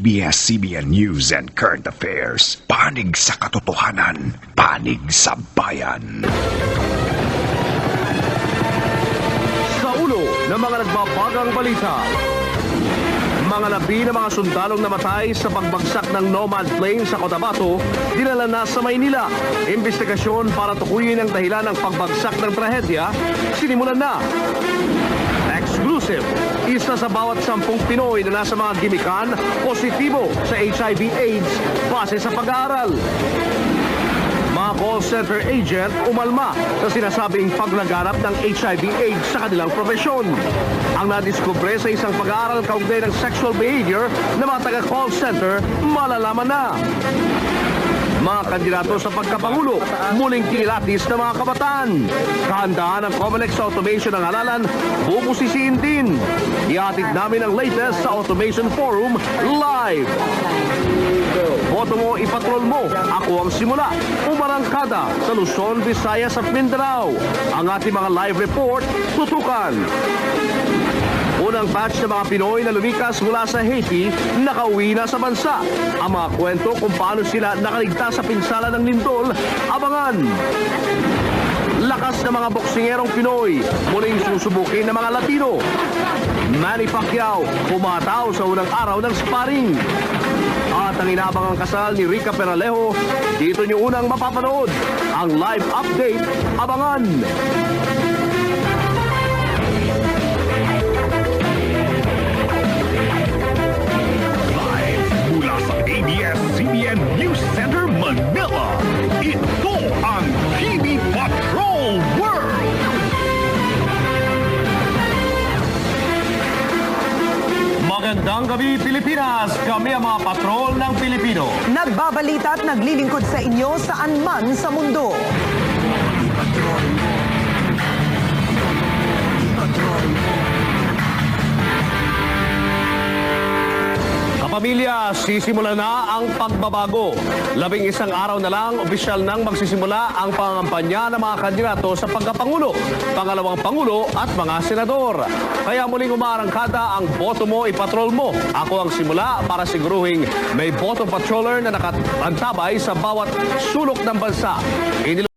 ABS-CBN News and Current Affairs. Panig sa katotohanan, panig sa bayan. Sa ulo ng mga nagbabagang balita, mga labi ng mga sundalong namatay sa pagbagsak ng Nomad plane sa Cotabato, dinala na sa Maynila. Investigasyon para tukuyin ang dahilan ng pagbagsak ng trahedya, sinimulan na. Exclusive, isa sa bawat 10 Pinoy na nasa mga gimikan, positibo sa HIV/AIDS base sa pag-aaral. Mga call center agent umalma sa sinasabing paglaganap ng HIV/AIDS sa kanilang profesyon. Ang nadiskubre sa isang pag-aaral kaugnay ng sexual behavior ng mga taga-call center, malalaman na. Mga kandidato sa pagkapangulo, muling kinilatis ng mga kabataan. Kahandaan ng Comelec sa automation ng halalan, bubusisiin din. Ihatid namin ang latest sa Automation Forum live. Boto mo, ipatrol mo. Ako ang simula. Umarangkada sa Luzon, Visayas at Mindanao. Ang ating mga live report, tutukan. Unang batch ng mga Pinoy na lumikas mula sa Haiti, nakauwi na sa bansa. Ang mga kwento kung paano sila nakaligtas sa pinsala ng lindol, abangan. Lakas ng mga boksingerong Pinoy, muling susubukin ng mga Latino. Manny Pacquiao, pumataw sa unang araw ng sparring. At ang inaabangang kasal ni Rica Peralejo, dito niyo unang mapapanood. Ang live update, abangan. ABS-CBN News Center, Manila. Ito ang TV Patrol World. Magandang gabi, Pilipinas! Kami ang mga patrol ng Pilipino. Nagbabalita at naglilingkod sa inyo saan man sa mundo. Kapamilya, sisimula na ang pagbabago. 11 araw na lang, opisyal nang magsisimula ang pangangampanya ng mga kandidato sa pagkapangulo, pangalawang pangulo at mga senador. Kaya muling umaarangkada ang boto mo, ipatrol mo. Ako ang simula para siguruhing may boto patroller na nakaantabay sa bawat sulok ng bansa.